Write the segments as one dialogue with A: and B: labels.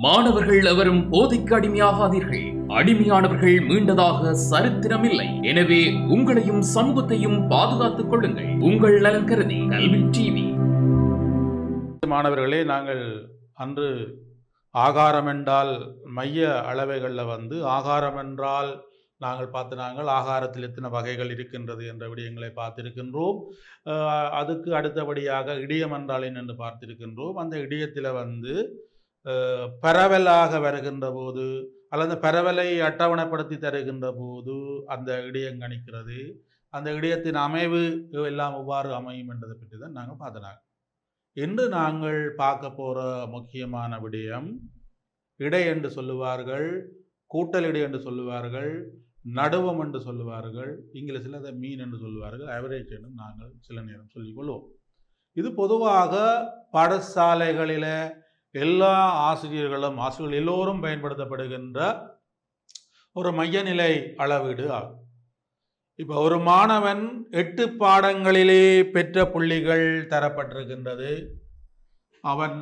A: மாணவர்கள் எவரும் போதைக்கு அடிமையாகாதீர்கள். அடிமையானவர்கள் மீண்டதாக சரித்திரமில்லை. எனவே உங்களையும் சமூகத்தையும் பாதுகாத்துக் கொள்ளுங்கள். உங்கள் நலன் கருதி கல்வி டிவி.
B: மாணவர்களே, நாங்கள் அன்று ஆகாரம் என்றால் மைய அளவைகளில் ஆகாரம் என்றால் நாங்கள் ஆகாரத்தில் எத்தனை வகைகள் இருக்கின்றது என்ற விடயங்களை பார்த்திருக்கின்றோம். அதுக்கு அடுத்தபடியாக இடியம் என்றால் என்று பார்த்திருக்கின்றோம். அந்த இடியத்தில் பரவலாக வருகின்ற போது அல்லது பரவலை அட்டவணைப்படுத்தி தருகின்ற போது அந்த இடியம் கணிக்கிறது, அந்த இடியத்தின் அமைவு எல்லாம் எவ்வாறு அமையும் என்பதை பற்றி தான் நாங்கள் பார்த்தனாங்க. இன்று நாங்கள் பார்க்க போகிற முக்கியமான விடயம் இடை என்று சொல்லுவார்கள், கூட்டல் இடை என்று சொல்லுவார்கள், நடுவம் என்று சொல்லுவார்கள், இங்கிலீஷில் அதை மீன் என்று சொல்லுவார்கள், ஆவரேஜ் என்று நாங்கள் சில நேரம் சொல்லிக்கொள்வோம். இது பொதுவாக பாடசாலைகளில் எல்லா ஆசிரியர்கள் எல்லோரும் பயன்படுத்தப்படுகின்ற ஒரு மையநிலை அளவீடு ஆகும். இப்போ ஒரு மாணவன் 8 பாடங்களிலே பெற்ற புள்ளிகள் தரப்பட்டிருக்கின்றது. அவன்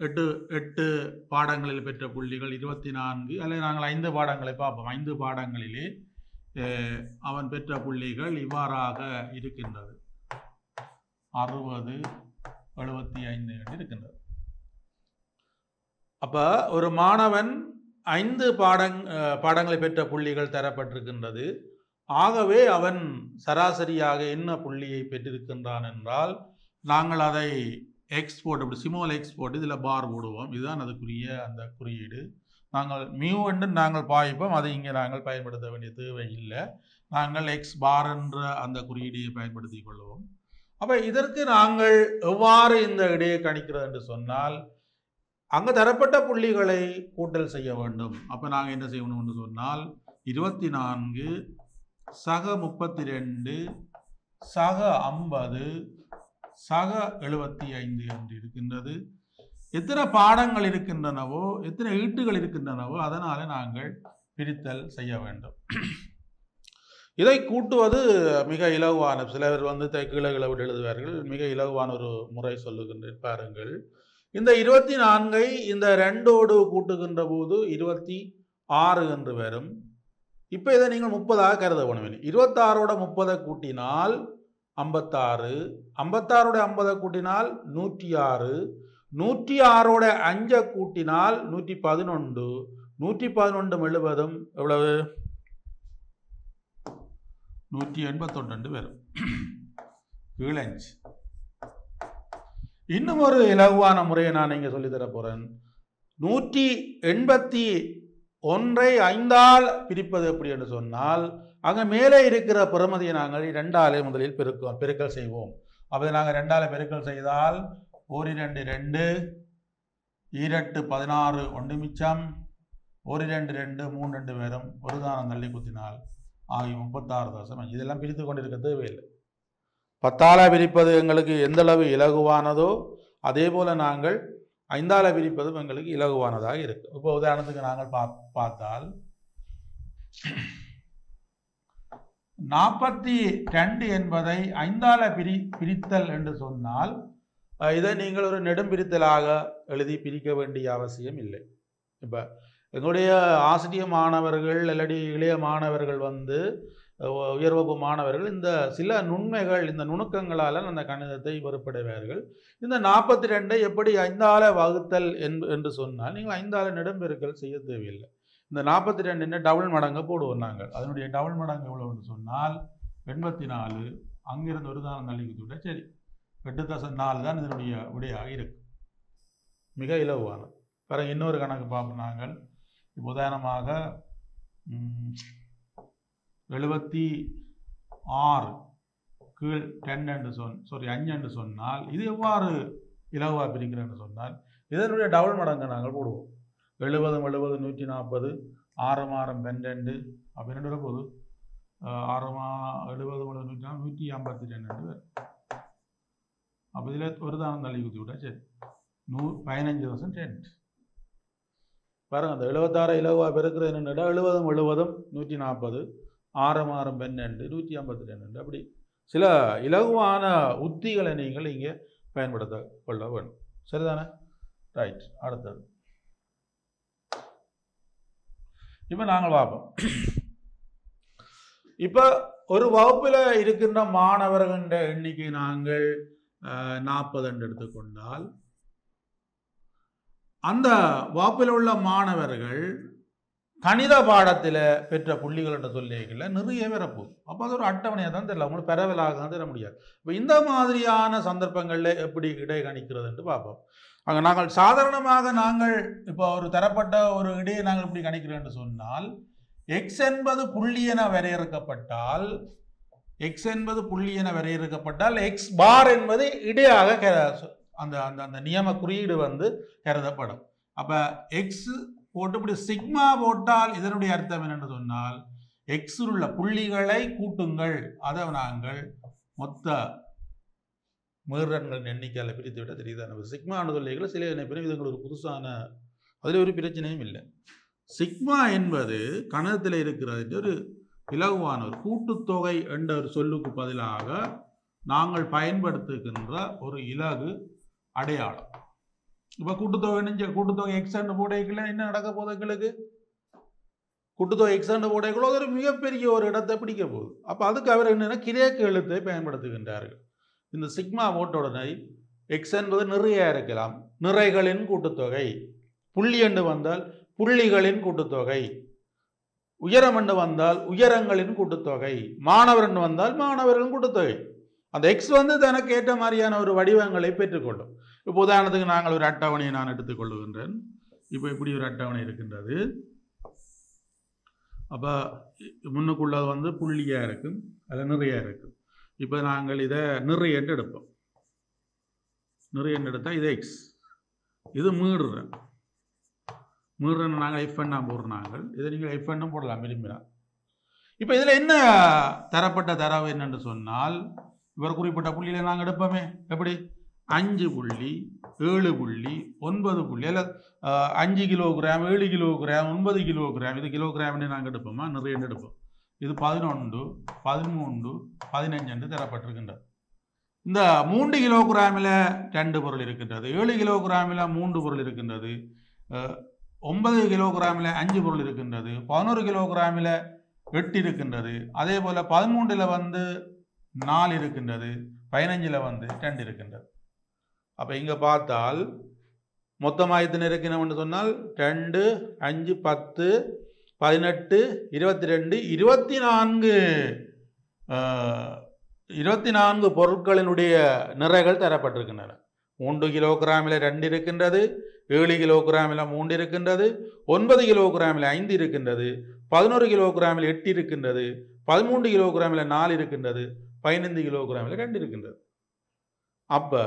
B: 8 பாடங்களில் பெற்ற புள்ளிகள் 24, அல்லது நாங்கள் 5 பாடங்களை பார்ப்போம். 5 பாடங்களிலே அவன் பெற்ற புள்ளிகள் இவ்வாறாக இருக்கின்றது. 60, 75 என்று இருக்கின்றது. அப்போ ஒரு மாணவன் 5 பாடங்களை பெற்ற புள்ளிகள் தரப்பட்டிருக்கின்றது. ஆகவே அவன் சராசரியாக என்ன புள்ளியை பெற்றிருக்கின்றான் என்றால் நாங்கள் அதை எக்ஸ்போர்ட், இப்படி சிமோல் எக்ஸ்போர்ட், இதில் பார் போடுவோம். இதுதான் அதுக்குரிய அந்த குறியீடு. நாங்கள் மியூ என்று நாங்கள் பாய்ப்போம். அதை இங்கே நாங்கள் பயன்படுத்த வேண்டிய தேவை இல்லை. நாங்கள் எக்ஸ் பார் என்ற அந்த குறியீடையை பயன்படுத்தி கொள்வோம். அப்போ இதற்கு நாங்கள் எவ்வாறு இந்த இடையை கணிக்கிறது என்று சொன்னால், அங்கே தரப்பட்ட புள்ளிகளை கூட்டல் செய்ய வேண்டும். அப்போ நாங்கள் என்ன செய்யணும் என்று சொன்னால் 24 சக 32 சக 50 சக 75 என்று இருக்கின்றது. எத்தனை பாடங்கள் இருக்கின்றனவோ, எத்தனை ஈட்டுகள் இருக்கின்றனவோ அதனால் நாங்கள் பிரித்தல் செய்ய வேண்டும். இதை கூட்டுவது மிக இலகுவான, சிலர் கீழே விட்டு எழுதுவார்கள். மிக இலகுவான ஒரு முறை சொல்லுகின்ற பாருங்கள். இந்த 24ஐ இந்த 2ஓடு கூட்டுகின்ற போது 26 என்று வரும். இப்போ இதை நீங்கள் 30ஆக கருத வேணும். 26ஓட 30 கூட்டினால் 56, 56ஓட 50 கூட்டினால் 106, 106ஓட 5 கூட்டினால் 111, 111 எழுவதும் எவ்வளவு 181 வரும். கீழஞ்சு. இன்னும் ஒரு இலகுவான முறையை நான் இங்கே சொல்லித்தர போகிறேன். 181ஐ 5ஆல் பிரிப்பது எப்படி என்று சொன்னால், அங்கே மேலே இருக்கிற பெறுமதியை நாங்கள் 2ஆல் முதலில் பெருக்கல் செய்வோம். அப்போ நாங்கள் 2ஆல் பெருக்கல் செய்தால் 1 2 2, 2 16 1 மிச்சம், 1 2 2 3 2 வரும். ஒரு தானம் தள்ளி குத்தினால் ஆகி 36. இதெல்லாம் பிரித்து கொண்டிருக்க தேவையில்லை. 10ஆல் பிரிப்பது எங்களுக்கு எந்த அளவு இலகுவானதோ அதே போல் நாங்கள் 5ஆல் பிரிப்பதும் எங்களுக்கு இலகுவானதாக இருக்கு. இப்போ உதாரணத்துக்கு நாங்கள் பார்த்தால் 42 என்பதை 5ஆல் பிரித்தல் என்று சொன்னால் இதை நீங்கள் ஒரு நெடும் பிரித்தலாக எழுதி பிரிக்க வேண்டிய அவசியம் இல்லை. இப்போ எங்களுடைய ஆசிரிய மாணவர்கள் இல்லாட்டி இளைய மாணவர்கள் உயர்வகுப்பு மாணவர்கள் இந்த சில நுண்மைகள், இந்த நுணுக்கங்களால் அந்த கணிதத்தை வெறுப்படைவார்கள். இந்த 42ஐ எப்படி 5ஆல் வகுத்தல் என்று சொன்னால் நீங்கள் 5ஆல் நெடும்பெருக்கல் செய்ய தேவையில்லை. இந்த 42 டபுள் மடங்கு போடுவோம் நாங்கள். அதனுடைய டபுள் மடங்கு எவ்வளவுன்னு சொன்னால் 84. அங்கிருந்து ஒரு தானம் தள்ளி குத்தி விட்டால் சரி, 8.4 தான் இதனுடைய விடையாக இருக்கு. மிக இலகுவானது. பிறகு இன்னொரு கணக்கு பார்ப்போம் நாங்கள். இப்போ உதாரணமாக 76 கீழ் 10 என்று 5 என்று சொன்னால் இது எவ்வாறு இலகுவாக பிரிக்கிறேன்னு சொன்னால் இதனுடைய டபுள் மடங்கு நாங்கள் போடுவோம். 70 140, 6 12 அப்படின்னு போது 6 70 152. அப்போ இதில் ஒரு தானம் தள்ளி குத்தி விட்டா சரி, 15% பாருங்க. அந்த 76 இலகுவாக பெருக்கிறது என்னென்னா 70 140, 6 12, 152. அப்படி சில இலகுவான உத்திகளை நீங்கள் இங்கே பயன்படுத்த கொள்ள வேண்டும். சரிதானே? ரைட். அடுத்தது இப்போ நாங்கள் பார்ப்போம். இப்போ ஒரு வகுப்பில் இருக்கின்ற மாணவர்களின் எண்ணிக்கை நாங்கள் 40 என்று எடுத்துக்கொண்டால் அந்த வகுப்பில் உள்ள மாணவர்கள் கணித பாடத்தில் பெற்ற புள்ளிகள் என்ற சொல்லிகளை நிறைய வரப்போகுது. அப்போ அது ஒரு அட்டவணையாக தான் தெரியல, உங்களுக்கு பரவலாக தான் தர முடியாது. இப்போ இந்த மாதிரியான சந்தர்ப்பங்களில் எப்படி இடை கணிக்கிறது என்று பார்ப்போம். அங்கே நாங்கள் சாதாரணமாக நாங்கள் இப்போ ஒரு தரப்பட்ட ஒரு இடையை நாங்கள் எப்படி கணிக்கிறோம் என்று சொன்னால், எக்ஸ் என்பது புள்ளி என வரையறுக்கப்பட்டால் எக்ஸ் பார் என்பது இடையாக அந்த அந்த அந்த நியம குறியீடு வந்து கருதப்படும். அப்போ எக்ஸ் போட்டு இப்படி சிக்மா போட்டால் இதனுடைய அர்த்தம் என்னென்று சொன்னால், எக்ஸில் உள்ள புள்ளிகளை கூட்டுங்கள், அதை நாங்கள் மொத்த மீறன்களின் எண்ணிக்கையால் பிரித்து விட தெரியுது. நம்ம சிக்மான்னு சொல்லிகளை சில இணைப்பினும் இது ஒரு புதுசான, அதில் ஒரு பிரச்சனையும் இல்லை. சிக்மா என்பது கணத்தில் இருக்கிறது ஒரு இலகுவான ஒரு கூட்டுத்தொகை என்ற ஒரு சொல்லுக்கு பதிலாக நாங்கள் பயன்படுத்துகின்ற ஒரு இலகு அடையாளம். இப்போ கூட்டுத்தொகை எக்ஸாண்டு போடைக்குள்ள என்ன நடக்க போகுது? எங்களுக்கு கூட்டுத்தொகை எக்ஸாண்டு போடைக்குள்ள ஒரு மிகப்பெரிய ஒரு இடத்தை பிடிக்க போகுது. அப்போ அதுக்கு அவர் என்னென்னா கிரேக்க எழுத்தை பயன்படுத்துகின்றார்கள். இந்த சிக்மா போட்டவுடனே எக்ஸ் என்பது நிறைய இருக்கலாம், நிறைகளின் கூட்டுத்தொகை. புள்ளி என்று வந்தால் புள்ளிகளின் கூட்டுத்தொகை, உயரம் என்று வந்தால் உயரங்களின் கூட்டுத்தொகை, மாணவர் என்று வந்தால் மாணவர்களின் கூட்டுத்தொகை. அந்த எக்ஸ் வந்து தனக்கு ஏற்ற மாதிரியான ஒரு வடிவங்களை பெற்றுக்கொள்ளும். இப்போ உதாரணத்துக்கு நாங்கள் ஒரு அட்டவணையை நான் எடுத்துக்கொள்ளுகின்றேன். இப்போ இப்படி ஒரு அட்டவணை இருக்கின்றது. அப்போ முன்னுக்குள்ளது வந்து புள்ளியாக இருக்கும், அதில் நிறைய இருக்கும். இப்போ நாங்கள் இதை நிறைய என்று எடுப்போம். நிறைய என்று எடுத்தால் இது எக்ஸ், இது மீறுறேன் நாங்கள் எஃப் எண்ணா போடுறோம். நாங்கள் இதை நீங்கள் எஃப் எண்ணும் போடலாம் விரும்பினா. இப்போ இதில் என்ன தரப்பட்ட தரவு என்னென்று சொன்னால், இவர் குறிப்பிட்ட புள்ளியில் நாங்கள் எடுப்போமே. எப்படி 5 புள்ளி 7 புள்ளி 9 புள்ளி இல்லை 5 கிலோகிராம் 7 கிலோகிராம் 9 கிலோகிராம், இது கிலோகிராம்னு நாங்கள் எடுப்போமா? நிறைய எடுப்போம். இது 11 13 15 என்று தரப்பட்டிருக்கின்றது. இந்த 3 கிலோகிராமில் 2 பொருள் இருக்கின்றது, 7 கிலோகிராமில் 3 பொருள் இருக்கின்றது, 9 கிலோகிராமில் 5 பொருள் இருக்கின்றது, 11 கிலோகிராமில் 8 இருக்கின்றது, அதே போல் 13 வந்து 4 இருக்கின்றது, 15 வந்து 2 இருக்கின்றது. அப்போ இங்கே பார்த்தால் மொத்தமாக எத்தனை இருக்கணும்னு சொன்னால் 2 5 10 18 22 24 பொருட்களினுடைய நிறைகள் தரப்பட்டிருக்கின்றன. 3 கிலோகிராமில் 2 இருக்கின்றது, 7 கிலோகிராமில் 3 இருக்கின்றது, 9 கிலோகிராமில் 5 இருக்கின்றது, 11 கிலோகிராமில் 8 இருக்கின்றது, 13 கிலோகிராமில் 4 இருக்கின்றது, 15 கிலோகிராமில் 2 இருக்கின்றது. அப்போ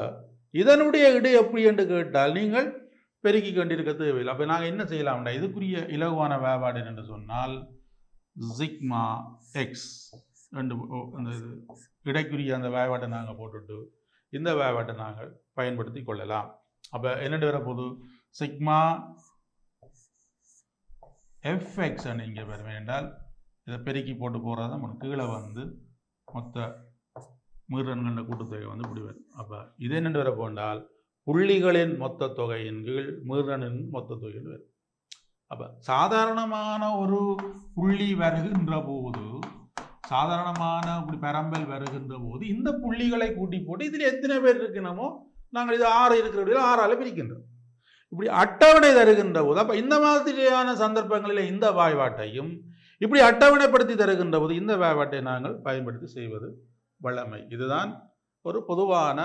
B: இதனுடைய இடை எப்படி என்று கேட்டால் நீங்கள் பெருக்கி கொண்டிருக்க தேவையில்லை. அப்போ நாங்கள் என்ன செய்யலாம்டா, இதுக்குரிய இலகுவான வேறுபாடு என்று சொன்னால் சிக்மா எக்ஸ் ரெண்டு அந்த இடைக்குரிய அந்த வேறுபாட்டை நாங்கள் போட்டுட்டு இந்த வேறுபாட்டை நாங்கள் பயன்படுத்தி கொள்ளலாம். அப்போ என்னென்று வரப்போது சிக்மா எஃப்எக்ஸ் இங்கே வரும் என்றால் இதை பெருக்கி போட்டு போகிறது தான் கீழே வந்து மொத்த மீறன்களின் கூட்டுத்தொகை வந்து இப்படி வரும். அப்போ இது என்னென்று வர போன்றால் புள்ளிகளின் மொத்த தொகையின் கீழ் மீறனின் மொத்த தொகையில் வரும். அப்போ சாதாரணமான ஒரு புள்ளி வருகின்ற போது, சாதாரணமான இப்படி பெரம்பல் வருகின்ற போது இந்த புள்ளிகளை கூட்டி போட்டு இதில் எத்தனை பேர் இருக்கணுமோ நாங்கள் இது 6 இருக்கிற 6ஆல் பிரிக்கின்றோம். இப்படி அட்டவணை தருகின்ற போது அப்போ இந்த மாதிரியான சந்தர்ப்பங்களில் இந்த வாய்பாட்டையும் இப்படி அட்டவணைப்படுத்தி தருகின்ற போது இந்த வாய்பாட்டை நாங்கள் பயன்படுத்தி செய்வது வழமை. இதுதான் ஒரு பொதுவான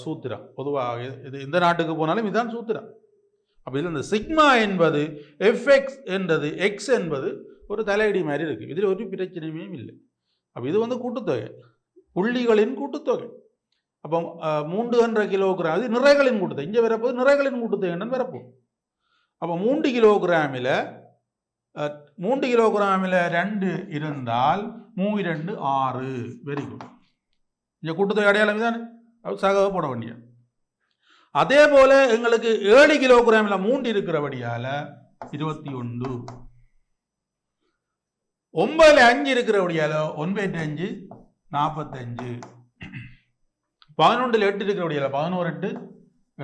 B: சூத்திரம். பொதுவாக இது இந்த நாட்டுக்கு போனாலும் இதுதான் சூத்திரம். அப்போ இதில் இந்த சிக்மா என்பது எஃப்எக்ஸ் என்றது எக்ஸ் என்பது ஒரு தலையடி மாதிரி இருக்குது. இதில் ஒரு பிரச்சனையுமே இல்லை. அப்போ இது வந்து கூட்டுத்தொகை, புள்ளிகளின் கூட்டுத்தொகை. அப்போ 300 கிலோகிராம் அது நிறைகளின் கூட்டுத்தொகை. இங்கே வரப்போது நிறைகளின் கூட்டுத்தொகை என்னன்னு வரப்போம். அப்போ 3 கிலோகிராமில் 2 இருந்தால் 3 6 வெரி குட். இங்கே கூட்டுத்தொகை அடையாளம் தானே, சக போட வேண்டிய. அதே போல எங்களுக்கு 7 கிலோகிராமில் 3 இருக்கிறபடியால் 21, 9ல் 5 இருக்கிறபடியால் 9 5 45, 11ல் 8 இருக்கிறபடியால் 11 8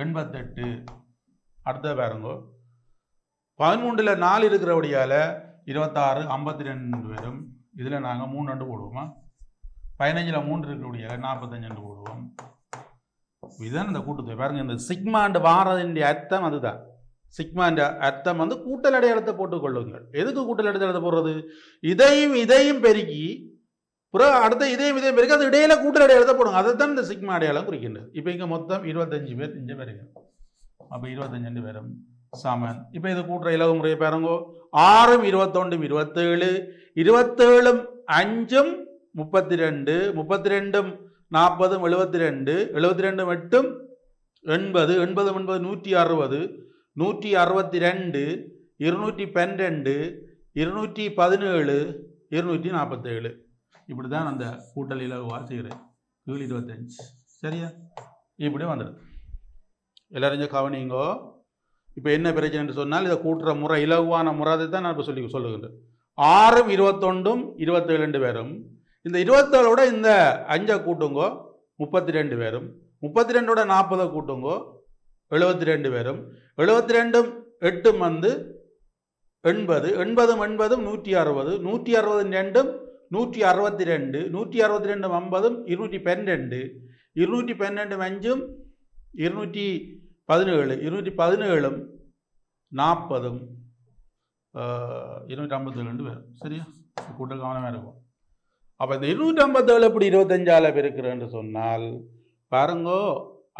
B: 88. அடுத்த பாருங்க 13ல் 4 இருக்கிறபடியால் 26 52 வரும். இதில் நாங்கள் 3 ரெண்டு போடுவோமா? 15ல் 3 இருக்கிறபடியால் 45 ரெண்டு போடுவோம். இதுதான் இந்த கூட்டுத்தொகை. பாருங்க, இந்த சிக்மாண்டு வாரதின் அர்த்தம் அதுதான். சிக்மாண்ட அர்த்தம் வந்து கூட்டல் அடையாளத்தை போட்டுக்கொள்ளுங்கள். எதுக்கு கூட்டல் அடையாளத்தை போடுறது? இதையும் பெருக்கி அடுத்த இதையும் பெருக்கி அது இடையில கூட்டல் அடையாளத்தை போடுங்க. அதை தான் இந்த சிக்மா அடையாளம் குறிக்கின்றது. இப்போ இங்கே மொத்தம் 25 பேர் இங்கே வருங்க. அப்போ 25 பேரும் சமன். இப்போ இது கூட்டுற இலவு முறையை பாருங்க. 6 21 27 27 5 32 32 40 72 72 8 80 80 160 162 212 217 247. இப்படி தான் அந்த கூட்டல் இலகுவாக செய்கிறேன். 25 சரியா? இப்படி வந்துடுது. எல்லாரும் கவனிங்கோ. இப்போ என்ன பிரச்சனைன்னு சொன்னால் இதை கூட்டுற முறை இலகுவான முறை தான் நான் இப்போ சொல்லுகின்றேன். 6 21 27 பேரும் இந்த 27ஓட இந்த 5 கூட்டுங்கோ 32 பேரும் 32ஓட 40 கூட்டுங்கோ 72 பேரும் 72 8 வந்து 80 80 80 160 160 2 162 162 50 212 212 5 217 217 40 257 பேரும் சரியா? கூட்டல் கவனமாக இருக்கும். அப்போ இந்த 257 எப்படி 25ஆல் பெருக்கிறேன்னு சொன்னால் பாருங்கோ,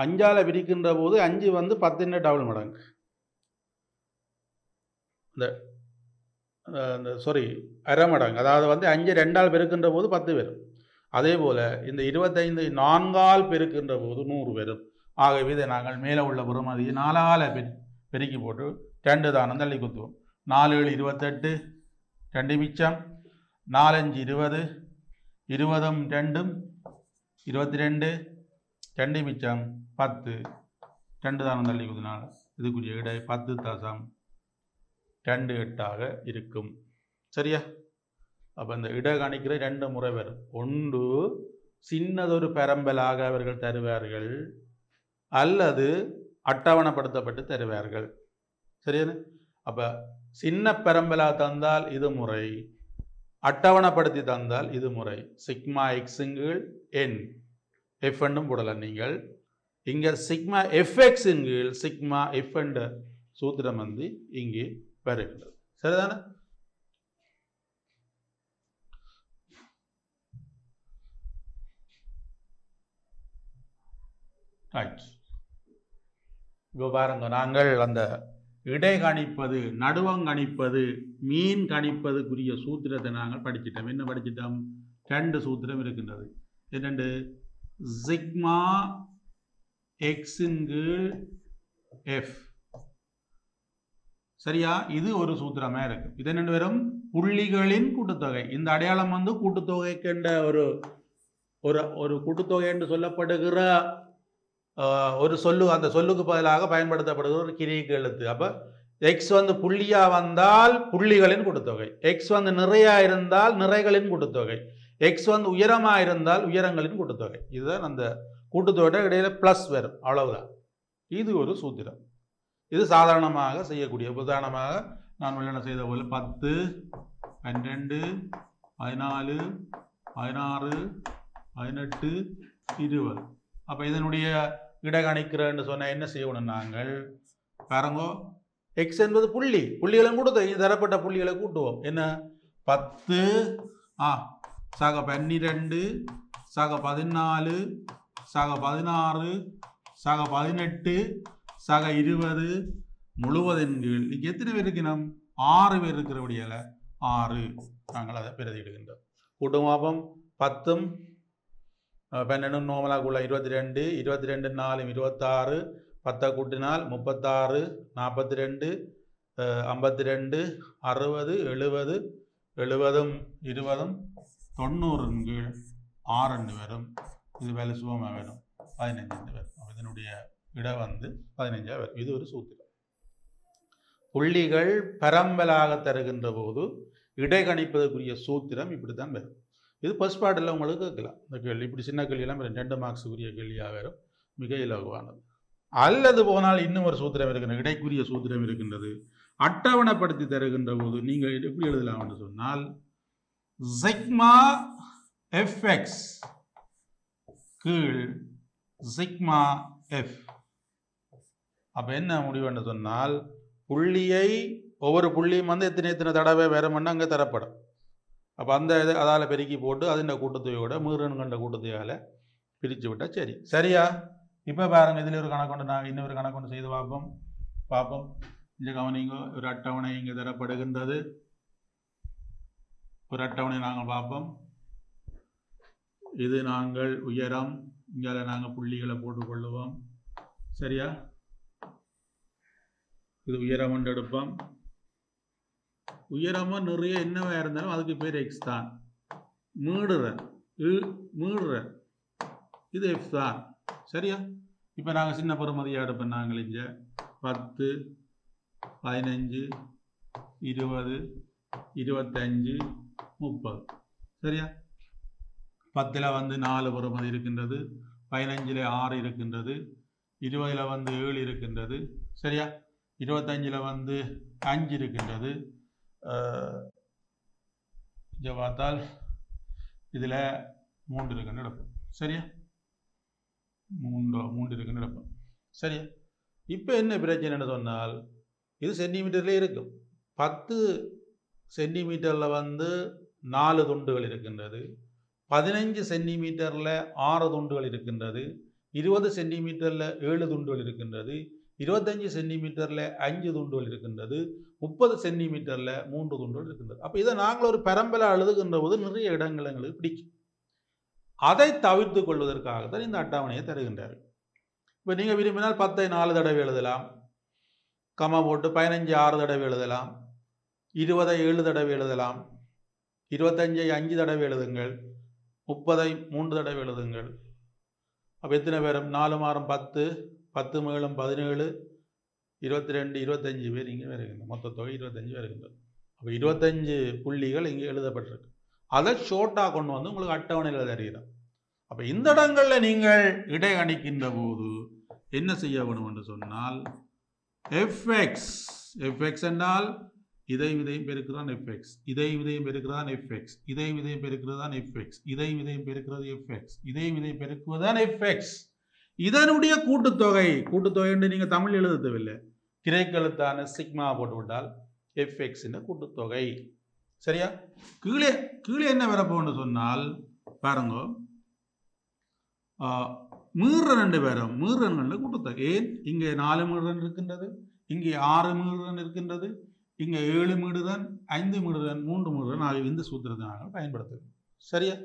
B: 5ஆல் பிரிக்கின்ற போது 5 வந்து 10 டபுள் மடங்கு. இந்த அரை மடங்கு. அதாவது வந்து 5 2ஆல் பெருக்கின்ற போது 10 வரும். அதே போல் இந்த 25 4ஆல் பெருக்கின்ற போது 100 வரும். ஆகவே இதை நாங்கள் மேலே உள்ள புறமதியை 4ஆல் பெருக்கி போட்டு 2 தானம் தள்ளி குத்துவோம். 4 7 28 2 மிச்சம் 4 5 20 20 2 22 2 மிச்சம் 10 2 தானம் தள்ளி குத்தினால் இதுக்குரிய இடை 10.28 இருக்கும் சரியா? அப்போ இந்த இட கணிக்கிற 2 முறை வரும். ஒன்று சின்னதொரு பெரம்பலாக அவர்கள் தருவார்கள், அல்லது அட்டவணைப்படுத்தப்பட்டு தருவார்கள் சரியான? அப்போ சின்ன பெரம்பலா தந்தால் இது முறை, அட்டவணைப்படுத்தி தந்தால் இது முறை. சிக்மா எக்ஸுங்கள் என் எஃப் என்றும் போடலாம் நீங்கள். இங்கே சிக்மா எஃப்எக்ஸுங்கள் சிக்மா எஃப் என்ற சூத்திரம் வந்து இங்கே வருகின்றது சரிதானே? ரைட். இப்போ பாருங்க, நாங்கள் அந்த இடை கணிப்பது, நடுவம் கணிப்பது, மீன் கணிப்பதுக்குரிய சூத்திரத்தை நாங்கள் படிச்சிட்டோம். என்ன படிச்சிட்டோம்? 2 சூத்திரம் இருக்கின்றது. என்னண்டு? சிக்மா எக்ஸின் கீழ் எஃப் சரியா? இது ஒரு சூத்திரமா இருக்கு. இது என்ன வரும்? புள்ளிகளின் கூட்டுத்தொகை. இந்த அடையாளம் வந்து கூட்டுத்தொகைக்கின்ற ஒரு கூட்டுத்தொகை என்று சொல்லப்படுகிற ஒரு அந்த சொல்லுக்கு பதிலாக பயன்படுத்தப்படுகிற ஒரு கிரீக்கு எழுத்து. அப்போ எக்ஸ் வந்து புள்ளியா வந்தால் புள்ளிகளின் கூட்டுத்தொகை, எக்ஸ் வந்து நிறையா இருந்தால் நிறைகளின் கூட்டுத்தொகை, எக்ஸ் வந்து உயரமா இருந்தால் உயரங்களின் கூட்டுத்தொகை. இதுதான் அந்த கூட்டுத்தொகை இடையில பிளஸ் வரும், அவ்வளவுதான். இது ஒரு சூத்திரம். இது சாதாரணமாக செய்யக்கூடிய. உதாரணமாக நான் என்ன செய்த போல 10 12 14 16 18 20. அப்போ இதனுடைய இட கணிக்கிறேன்னு சொன்னால் என்ன செய்யணும்? நாங்கள் பாருங்கோ, எக்ஸ் என்பது புள்ளிகளை கூட்டுத்தொகை. தரப்பட்ட புள்ளிகளை கூட்டுவோம். என்ன? 10 சக 12 சக 14 சக 16 சக 18 சக 20 முழுவதின் கீழ். இங்கே எத்தனை பேர் இருக்கணும்? 6 பேர் இருக்கிறபடியால் 6 நாங்கள் அதை பிரதியிடுகின்றோம். கூட்டுமாப்பம் 10 12 நோமலாக்குள்ள 22 22 4 26 10 கூட்டினால் 36 42 52 60 70 70 20 90 கீழ் 6 வரும். இது வேலை சுகமாக வரும் 15 வரும். இதனுடைய இடம் வந்து 15 வரும். இது ஒரு சூத்திரம். புள்ளிகள் பரம்பலாக தருகின்ற போது இடை கணிப்பதற்குரிய சூத்திரம் இப்படித்தான் வரும். இது ஃபர்ஸ்ட் பார்ட்டில் உங்களுக்கு கேட்கலாம். இந்த கேள்வி இப்படி சின்ன கேள்வியெல்லாம் 2 மார்க்ஸுக்குரிய கேள்வியாக வரும். மிக இலகுவானது. அல்லது போனால் இன்னும் ஒரு சூத்திரம் இருக்கின்றது, இடைக்குரிய சூத்திரம் இருக்கின்றது. அட்டவணைப்படுத்தி தருகின்ற போது நீங்கள் எப்படி எழுதலாம் என்று சொன்னால் சிக்மா எஃப்எக்ஸ் கீழ் சிக்மா எஃப். அப்போ என்ன முடிவு என்று சொன்னால் புள்ளியை ஒவ்வொரு புள்ளியும் வந்து எத்தனை எத்தனை தடவை வேறுமென்னு அங்கே தரப்படும். அப்போ அந்த இதை அதால் பெருக்கி போட்டு அதின் கூட்டத்தொகையோட மீறன் கண்ட கூட்டத்தொகையால் பிரித்து விட்டால் சரி. சரியா? இப்போ பாருங்கள், இதில் ஒரு கணக்கு நாங்கள் இன்னொரு கணக்கு செய்து பார்ப்போம். இந்த கவனிங்க, ஒரு அட்டவணை இங்கே தரப்படுகின்றது. ஒரு அட்டவணை நாங்கள் பார்ப்போம். இது நாங்கள் உயரம், இங்கே நாங்கள் புள்ளிகளை போட்டுக்கொள்ளுவோம். சரியா? இது உயரம் என்று எடுப்போம். உயரமும் நிறைய என்னவா இருந்தாலும் அதுக்கு பேர் எக்ஸ் தான். மீடுறன் இது எஃப் தான். சரியா? இப்போ நாங்கள் சின்ன பெறுமதியாக எடுப்போம். நாங்கள் இங்கே 10, 15, 20, 25, 30. சரியா? 10ல் வந்து 4 பெறுமதி இருக்கின்றது, 15ல் 6 இருக்கின்றது, 20ல் வந்து 7 இருக்கின்றது. சரியா? 25ல் வந்து 5 இருக்கின்றது. இங்கே பார்த்தால் இதில் 3 இருக்குன்னு எடுப்போம். சரியா? 3 இருக்குன்னு எடுப்போம். சரியா? இப்போ என்ன பிரச்சனைன்னு சொன்னால் இது சென்டிமீட்டர்லேயே இருக்கும். 10 சென்டிமீட்டரில் வந்து 4 துண்டுகள் இருக்கின்றது, 15 சென்டிமீட்டரில் 6 துண்டுகள் இருக்கின்றது, 20 சென்டிமீட்டரில் 7 துண்டுகள் இருக்கின்றது, 25 சென்டிமீட்டரில் 5 துண்டுகள் இருக்கின்றது, 30 சென்டிமீட்டரில் 3 துண்டுகள் இருக்கின்றது. அப்போ இதை நாங்கள் ஒரு பரம்பலை எழுதுகின்ற போது நிறைய இடங்கள் எங்களுக்கு பிடிக்கும். அதை தவிர்த்து கொள்வதற்காகத்தான் இந்த அட்டவணையை தருகின்றார்கள். இப்போ நீங்கள் விரும்பினால் 10ஐ 4 தடவை எழுதலாம், கமா போட்டு 15 6 தடவை எழுதலாம், 20ஐ 7 தடவை எழுதலாம், 25ஐ 5 தடவை எழுதுங்கள், 30ஐ 3 தடவை எழுதுங்கள். அப்போ எத்தனை பேரும்? 4 மாறும் 10, 10 மேலும் 17, 22, 25 பேர் இங்கே வருகின்றன. மொத்த தொகை 25 வருகின்றது. அப்போ 25 புள்ளிகள் இங்கே எழுதப்பட்டிருக்கு. அதை ஷோர்ட்டாக கொண்டு வந்து உங்களுக்கு அட்டவணையில் தருகிறோம். அப்போ இந்த இடங்களில் நீங்கள் இடை கணிக்கின்ற போது என்ன செய்ய வேணும் என்று சொன்னால் எஃப்எக்ஸ் என்றால் இதை விதையும் பெருக்குதான் எஃப்எக்ஸ், இதை விதையும் பெருக்குதான் எஃப்எக்ஸ், இதை விதையும் பெருக்குறதான் எஃப்எக்ஸ், இதை விதையும் பெருக்குறது எஃப்எக்ஸ், இதை விதையும் பெருக்குவதுதான் எஃப்எக்ஸ். இதனுடைய கூட்டுத்தொகை என்று நீங்கள் தமிழ் எழுத தேவையில்லை, கிரேக்க எழுத்தான சிக்மா போட்டு விட்டால் எஃப்எக்ஸ் கூட்டுத்தொகை. சரியா? கீழே என்ன வரப்போன்னு சொன்னால் பாருங்க, மீறன் 2 பேரும் மீறன்கள் கூட்டுத்தொகை. ஏன் இங்கே 4 மீறன் இருக்கின்றது, இங்கே 6 மீறன் இருக்கின்றது, இங்கே 7 மீடுதான், 5 மீடுதான், 3 மீடுதான் ஆகிய இந்த சூத்திரத்தை நாங்கள் பயன்படுத்துகிறோம். சரியா?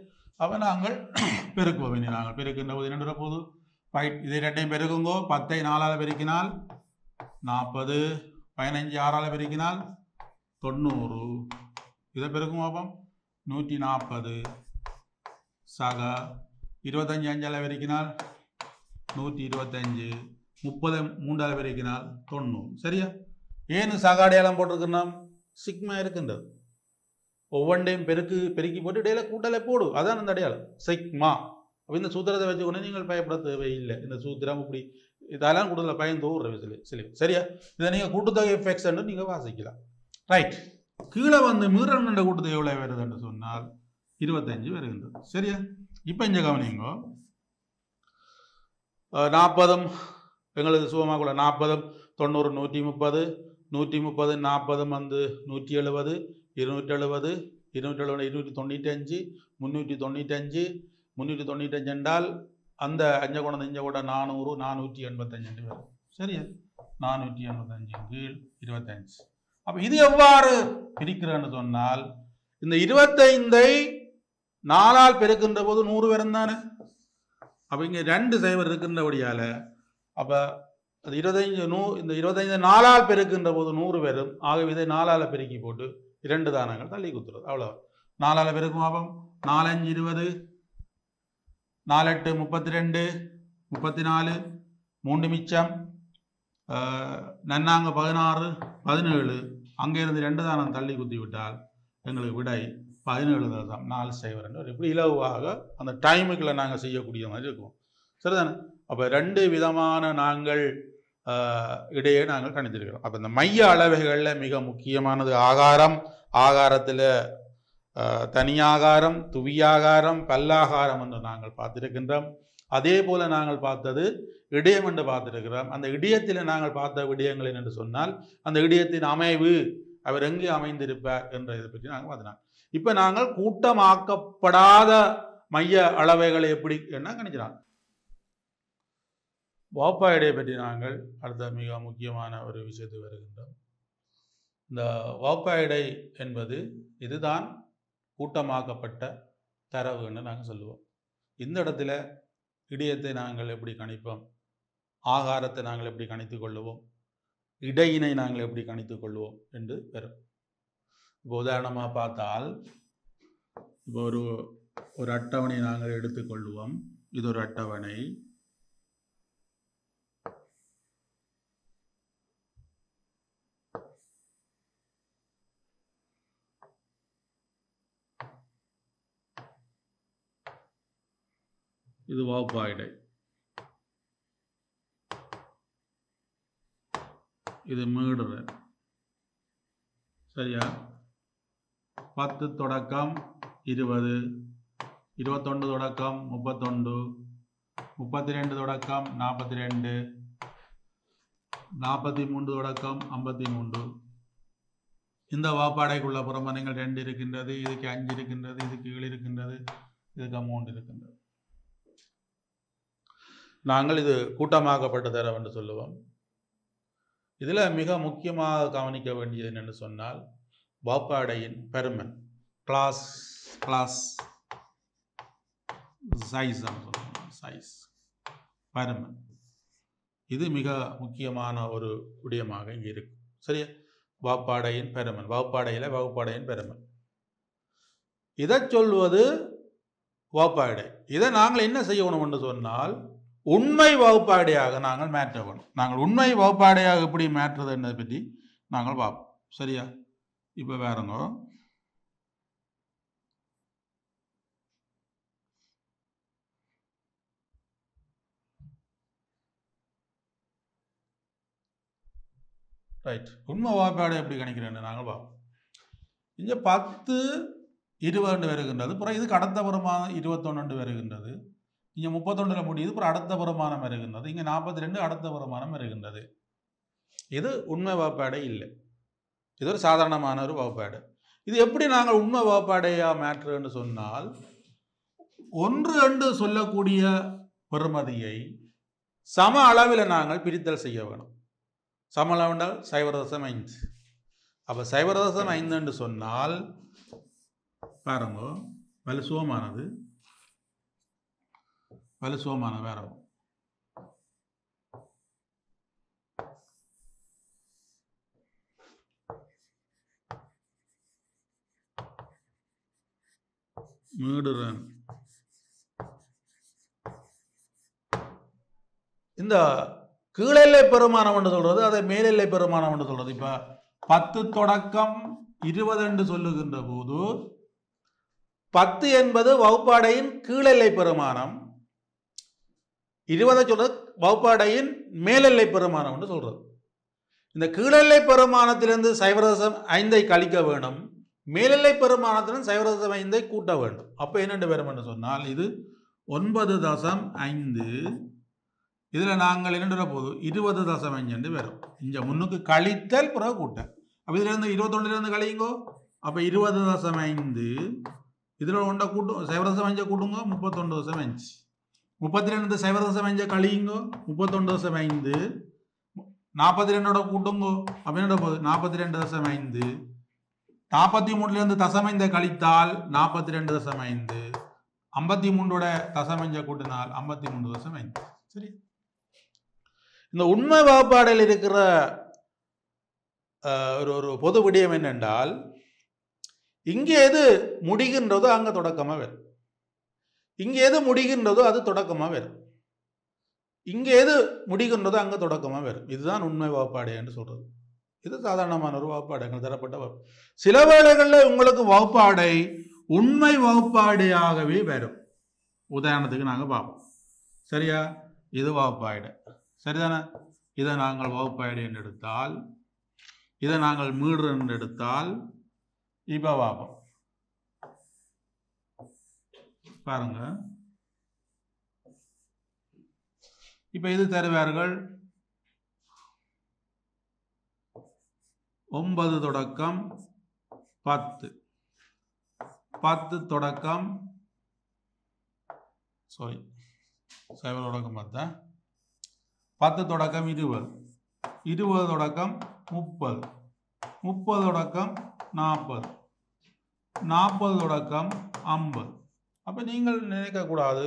B: அப்போ நாங்கள் பெருக்குவோம். நாங்கள் பெருக்கின்ற போது என்ன போது இதை 2ஐயும் பெருக்குங்கோ. 10ஐ 4ஆல் பெருக்கினால் 40, 15 6ஆல் பெருக்கினால் 90. இதை பெருக்கும் பார்ப்போம். 140 சக 25 5ஆல் பெருக்கினால் 125, 30 3ஆல் பெருக்கினால் 90. சரியா? ஏன்னு சக அடையாளம் போட்டிருக்கணும்? சிக்மா இருக்கின்றது. ஒவ்வொன்றையும் பெருக்கி போட்டு இடையில கூட்டலை போடு, அதான் அந்த அடையாளம் சிக்மா. அப்போ இந்த சூத்திரத்தை வச்சுக்கொண்டு நீங்கள் பயப்பட தேவையில்லை. இந்த சூத்திரம் இப்படி இதெல்லாம் கூடுதல் பயன் தோறுற சில. சரியா? இதை நீங்கள் கூட்டுத்தொகை எஃப்எக்ஸ் நீங்கள் வாசிக்கலாம். ரைட். கீழே வந்து மீறன் கண்ட கூட்டுத்தொகை எவ்வளோ வருதுன்னு சொன்னால் 25 வருகின்றது. சரியா? இப்போ இங்கே கவனிங்க, 40 எங்களுக்கு சுகமாக கூட 40, 90, 130, 130, 40 வந்து 170, 270, 295, 395, 395 என்றால் அந்த 5 குணம் இஞ்ச கூட 400, 485 வரும். சரியா? 485 கீழ் 25. அப்போ இது எவ்வாறு பிரிக்கிறேன்னு சொன்னால் இந்த 25ஐ 4ஆல் பெருக்கின்ற போது 100 வரும் தானே. அப்போ இங்கே 2 சைவர் இருக்கின்றபடியால் அப்போ அது 25 4ஆல் பெருக்கின்ற போது 100 வரும். ஆகவே இதை 4ஆல் பெருக்கி போட்டு 2 தானங்கள் தள்ளி குத்துறது. அவ்வளோ 4ஆல் பெருக்கும். ஆகும் 4 5 20, 4 8 32, 34, 3 மிச்சம், நன்னாங்க 16, 17. அங்கே இருந்து 2 தானம் தள்ளி குத்தி விட்டால் எங்களுக்கு விடை 17.40 இப்படி இலவாக அந்த டைமுக்குள்ள நாங்கள் செய்யக்கூடிய மாதிரி இருக்கும். சரிதானே? அப்போ 2 விதமான நாங்கள் இடையே நாங்கள் கணித்திருக்கிறோம். அப்போ இந்த மைய அளவைகளில் மிக முக்கியமானது ஆகாரம். ஆகாரத்தில் தனியாகாரம், துவியாகாரம், பல்லாகாரம் என்று நாங்கள் பார்த்திருக்கின்றோம். அதே போல நாங்கள் பார்த்தது இடையம் என்று பார்த்திருக்கிறோம். அந்த இடையத்தில் நாங்கள் பார்த்த விடயங்கள் என்று சொன்னால் அந்த இடையத்தின் அமைவு, அவர் எங்கே அமைந்திருப்பார் என்ற இதை பற்றி நாங்கள் பார்த்தினோம். இப்போ நாங்கள் கூட்டமாக்கப்படாத மைய அளவைகளை எப்படி என்ன கணிக்கிறாங்க. வாப்பாயடையை பற்றி நாங்கள் அடுத்த மிக முக்கியமான ஒரு விஷயத்துக்கு வருகின்றோம். இந்த வாப்பாயடை என்பது இதுதான் கூட்டமாக்கப்பட்ட தரவு என்று நாங்கள் சொல்லுவோம். இந்த இடத்துல இடையத்தை நாங்கள் எப்படி கணிப்போம், ஆகாரத்தை நாங்கள் எப்படி கணித்து கொள்ளுவோம், இடையினை நாங்கள் எப்படி கணித்து கொள்வோம் என்று பெறும். இப்போ உதாரணமாக பார்த்தால் இப்போ ஒரு அட்டவணை நாங்கள் எடுத்துக்கொள்வோம். இது ஒரு அட்டவணை. இது வாப்பாயடை, இது மீடுற. சரியா? 10 தொடக்கம் 20, 21 தொடக்கம் 31, 32 தொடக்கம் 42, 43 தொடக்கம் 53. இந்த வாப்பாடைக்குள்ள புறமனைகள் 2 இருக்கின்றது, இதுக்கு 5 இருக்கின்றது, இதுக்கு 7 இருக்கின்றது, இதுக்கு 3 இருக்கின்றது. நாங்கள் இது கூட்டமாக்கப்பட்ட தரவு என்று சொல்லுவோம். இதில் மிக முக்கியமாக கவனிக்க வேண்டியது என்னென்னு சொன்னால் வாப்பாடையின் பெருமன், கிளாஸ் சைஸ் சைஸ் பெருமன். இது மிக முக்கியமான ஒரு விடயமாக இங்கே இருக்கு. சரியா? வாப்பாடையின் பெருமன், வகுப்பாடையின் பெருமன், இதை சொல்வது வாப்பாடை. இதை நாங்கள் என்ன செய்யணும் என்று சொன்னால் உண்மை வகுப்பாடையாக நாங்கள் மாற்ற வேணும். நாங்கள் உண்மை வகுப்பாடையாக எப்படி மாற்றுறது என்பதை பற்றி நாங்கள் பார்ப்போம். சரியா? இப்போ வேறங்க ரைட். உண்மை வகுப்பாடை எப்படி கணிக்கிறேன்னு நாங்கள் பார்ப்போம். இங்கே 10, 20 வருகின்றது. அப்புறம் இதுக்கு அடுத்த வருமானம் 21 வருகின்றது. இங்கே 31 முடியுது. அப்புறம் அடுத்த வருமானம் வருகின்றது. இங்கே 42 அடுத்த வருமானம் வருகின்றது. இது உண்மை வகுப்பாடை இல்லை. இது ஒரு சாதாரணமான ஒரு வகுப்பாடை. இது எப்படி நாங்கள் உண்மை வகுப்பாடையாக மாற்றுன்னு சொன்னால் 1 என்று சொல்லக்கூடிய பெறுமதியை சம அளவில் நாங்கள் பிரித்தல் செய்ய வேணும். சம அளவுண்டால் 0.5. அப்போ 0.5 என்று சொன்னால் பாருங்க, வலுசுவமானது வேற மீடுறன். இந்த கீழெல்லை பெருமானம் என்று சொல்றது, அதை மேலெல்லை பெருமானம் என்று சொல்றது. இப்ப 10 தொடக்கம் 20 என்று சொல்லுகின்ற போது 10 என்பது வகுப்பாடையின் கீழெல்லை பெருமானம், 20 சொல்றது வகுப்பாடையின் மேலெல்லை பெருமானம் என்று சொல்றது. இந்த கீழெல்லை பெருமானத்திலிருந்து 0.5 கழிக்க வேணும், மேலெல்லை பெருமானத்திலிருந்து 0.5 கூட்ட வேண்டும். அப்போ என்னென்று வரும் என்று சொன்னால் இது 9.5. இதில் நாங்கள் என்ன போது 20.5 என்று வரும். இங்கே முன்னுக்கு கழித்தல் பிறகு கூட்ட. அப்போ இதுலேருந்து 21 கழியுங்கோ. அப்போ 20.5 இதில் ஒன்றை கூட்டும் 0.5 கூட்டுங்க 31.5. 32 0.5 கழியுங்கோ 31.5. 42 கூட்டுங்கோ. அப்போ என்ன போகுது 42.5. 43 தசமைந்த கழித்தால் 42.5. 53 தசமைஞ்ச கூட்டினால் 53.5. சரி. இந்த உண்மை வகுப்பாடையில் இருக்கிற ஒரு பொது விடயம் என்னென்றால் இங்கே எது முடிகின்றதோ அங்கே தொடக்கமாக வரும், இங்கே எது முடிகின்றதோ அது தொடக்கமாக வரும், இங்கே எது முடிகின்றதோ அங்கே தொடக்கமாக வரும். இதுதான் உண்மை வகுப்பாடை என்று சொல்றது. இது சாதாரணமான ஒரு வகுப்பாடை, எங்களுக்கு தரப்பட்ட வகுப்பு. சில வேளைகளில் உங்களுக்கு வகுப்பாடை உண்மை வகுப்பாடையாகவே வரும். உதாரணத்துக்கு நாங்கள் பார்ப்போம். சரியா? இது வகுப்பாடை. சரிதானே? இதை நாங்கள் வகுப்பாடு என்று எடுத்தால், இதை நாங்கள் மீடு என்று எடுத்தால், இப்போ பார்ப்போம் பாருங்க. இப்ப இது தருவார்கள் 9 தொடக்கம் 10, 10 தொடக்கம் 10 தொடக்கம் 20, 20 தொடக்கம் 30, 30 தொடக்கம் 40, 40 தொடக்கம் 50. அப்ப நீங்கள் நினைக்கக்கூடாது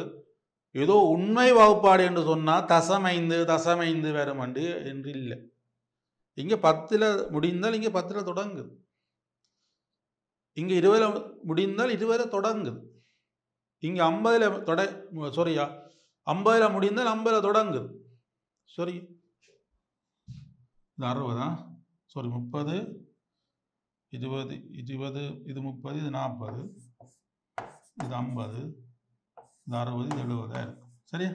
B: ஏதோ உண்மை வகுப்பாடு என்று சொன்னால் தசமைந்து வரும் என்று இல்லை. இங்கே 10ல் முடிந்தால் இங்கே 10ல் தொடங்குது, இங்கே 20ல் முடிந்தால் 20ல் தொடங்குது, இங்கே 50ல் 50ல் முடிந்தால் 50ல் தொடங்குது. சரி, இது 60 30 20 20 இது 30 இது 40 இது 50 இது 60 இது 70 இருக்கும். சரியா?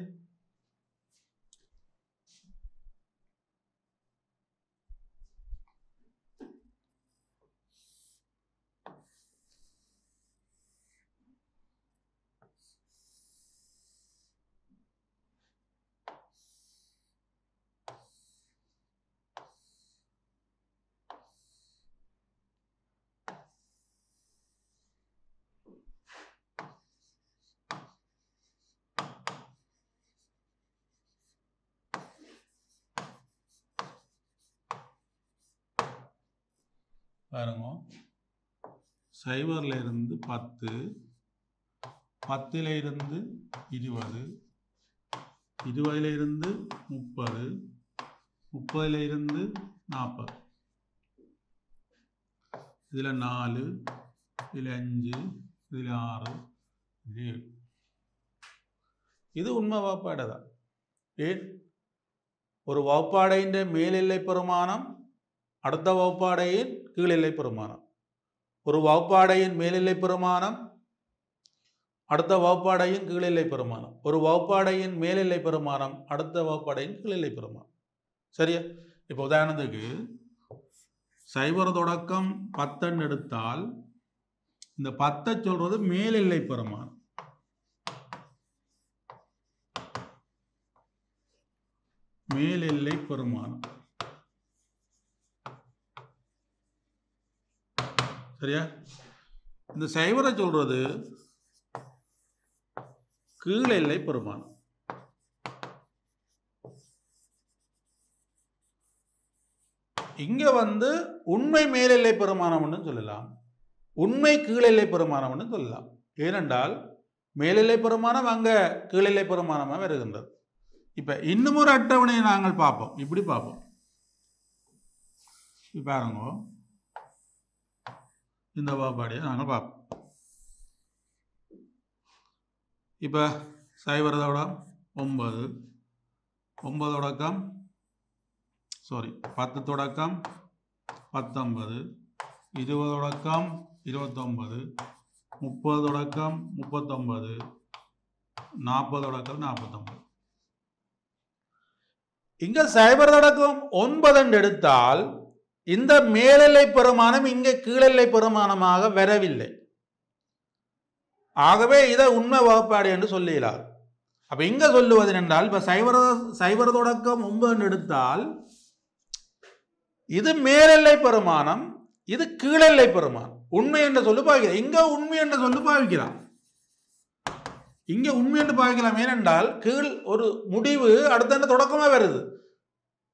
B: பாருங்க, 0ல் இருந்து 10, 10ல் இருந்து 20, 20ல் இருந்து 30, 30ல் இருந்து 40, இதில் 4, இதில் 5, இதில் 6, இதில் 7. இது உண்மை வகுப்பாடை தான். ஏன்? ஒரு வகுப்பாடையின் மேலெல்லை பெருமானம் அடுத்த வகுப்பாடையின் கீழெல்லை பெருமானம், ஒரு வகுப்பாடையின் மேலெல்லை பெருமானம் அடுத்த வகுப்பாடையின் கீழெல்லை பெருமானம், ஒரு வகுப்பாடையின் மேலெல்லை பெருமானம் அடுத்த வகுப்பாடையின் கீழெல்லை பெருமானம். சரியா? இப்போ உதாரணத்துக்கு 0 தொடக்கம் 10 எடுத்தால் இந்த 10 சொல்றது மேலெல்லை பெருமானம். மேலெல்லை பெருமானம். சரியா? இந்த 0 சொல்றது கீழெல்லை பெருமானம். இங்க உண்மை மேலெல்லை பெருமானம்னு சொல்லலாம், உண்மை கீழெல்லை பெருமானம்னு சொல்லலாம். ஏனென்றால் மேலெல்லை பெருமானம் அங்க கீழெல்லை பெருமானமாக வருகின்றது. இப்ப இன்னும் ஒரு அட்டவணையை நாங்கள் பார்ப்போம். இப்படி பார்ப்போம். பாருங்க, இந்த வகுப்பாடையை நாங்கள் பார்ப்போம். இப்போ 0 தொடக்கம் 9, 9 தொடக்கம் 10 தொடக்கம் 19, 20 தொடக்கம் 29, 30 தொடக்கம் 39, 40 தொடக்கம் 49. இங்க 0 தொடக்கம் 9 எடுத்தால் இந்த மேலெல்லை பெருமானம் இங்கே கீழெல்லை பெருமானமாக வரவில்லை. ஆகவே இதை உண்மை வகுப்பாடு என்று சொல்லுகிறார். அப்ப இங்க சொல்லுவது என்றால் இப்ப 0 தொடக்கம் 9 எடுத்தால் இது மேலெல்லை பெருமானம், இது கீழெல்லை பெருமானம். உண்மை என்று சொல்லி பாவிக்கலாம். இங்க உண்மை என்று சொல்லி பாவிக்கலாம். இங்க உண்மை என்று பாவிக்கலாம். ஏனென்றால் கீழ் ஒரு முடிவு அடுத்த தொடக்கமா வருது,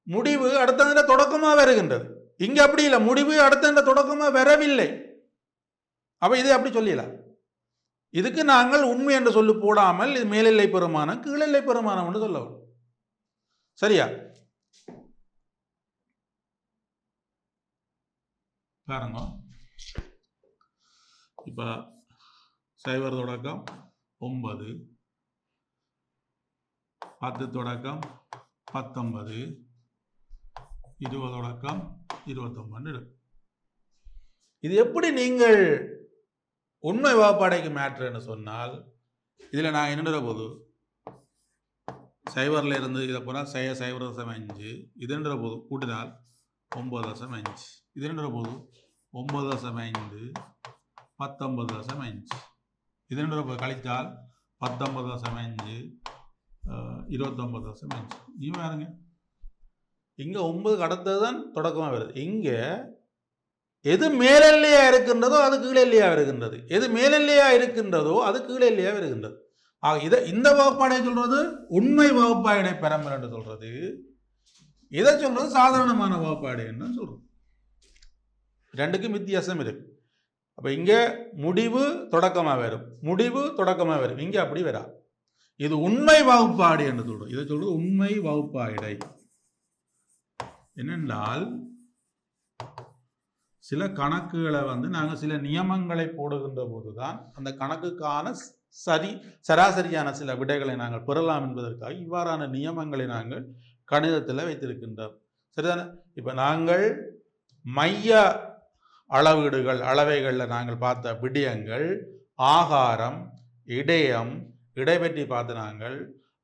B: முடிவு அடுத்த தொடக்கமா வருகின்றது. இங்க அப்படி இல்லை, முடிவு அடுத்த தொடக்கமா வரவில்லை. அப்ப இதை அப்படி சொல்லலாம். இதுக்கு நாங்கள் உண்மை என்று சொல்லி போடாமல் இது மேலெல்லை பெருமானம் கீழெல்லை பெருமானம் என்று சொல்ல வேண்டும். சரியா? பாருங்க, இப்ப 0 தொடக்கம் 9, 10 தொடக்கம் 19, 20 தொடக்கம் 29. இது எப்படி நீங்கள் உண்மை வகுப்பாடைக்கு மேட்ருன்னு சொன்னால், இதில் நான் என்ன போது சைபரில் இருந்து இதை போனால் 0.5 இதுன்ற போது கூட்டினால் 9.5 இதுன்ற போது 9.5 19.5 இதுன்ற போது கழித்தால் 19.5 29.5 நீ பாருங்க இங்கே 9 அடுத்தது தான் தொடக்கமாக வருது. இங்கே எது மேலெல்லையா இருக்கின்றதோ அது கீழெல்லையா இருக்கின்றது, எது மேலெல்லையா இருக்கின்றதோ அது கீழெல்லையா இருக்கின்றது. ஆக இந்த வகுப்பாடை சொல்றது உண்மை வகுப்பாடை பெறம்பல் என்று சொல்றது, இதை சொல்றது சாதாரணமான வகுப்பாடை என்ன சொல்றது. ரெண்டுக்கும் வித்தியாசம் இருக்கு. அப்ப இங்க முடிவு தொடக்கமா வரும், முடிவு தொடக்கமா வரும். இங்க அப்படி வரா. இது உண்மை வகுப்பாடு என்று சொல்றோம். இதை சொல்றது உண்மை வகுப்பாடை. என்னென்றால் சில கணக்குகளை நாங்கள் சில நியமங்களை போடுகின்ற போதுதான் அந்த கணக்குக்கான சராசரியான சில விடைகளை நாங்கள் பெறலாம் என்பதற்காக இவ்வாறான நியமங்களை நாங்கள் கணிதத்தில் வைத்திருக்கின்றோம். சரிதானே? இப்போ நாங்கள் மைய அளவைகளில் நாங்கள் பார்த்த விடயங்கள் ஆகாரம், இடையம், இடை பற்றி பார்த்து நாங்கள்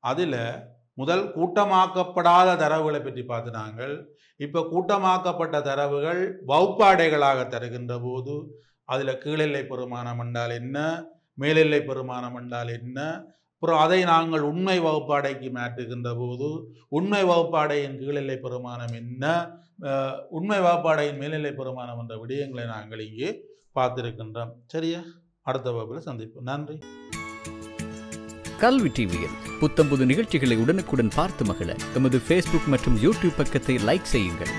B: அதில் முதல் கூட்டமாக்கப்படாத தரவுகளை பற்றி பார்த்து நாங்கள் இப்போ கூட்டமாக்கப்பட்ட தரவுகள் வகுப்பாடைகளாக தருகின்ற போது அதில் கீழெல்லை பெருமானம் என்றால் என்ன, மேலெல்லை பெருமானம் என்றால் என்ன, அப்புறம் அதை நாங்கள் உண்மை வகுப்பாடைக்கு மாற்றுகின்ற போது உண்மை வகுப்பாடையின் கீழெல்லை பெருமானம் என்ன, உண்மை வகுப்பாடையின் மேலெல்லை பெருமானம் என்ற விடயங்களை நாங்கள் இங்கே பார்த்திருக்கின்றோம். சரியா? அடுத்த வகுப்பில் சந்திப்போம். நன்றி.
C: கல்வி டிவியில் புத்தம்புது நிகழ்ச்சிகளை உடனுக்குடன் பார்த்து மகிழ எமது Facebook மற்றும் YouTube பக்கத்தை லைக் செய்யுங்கள்.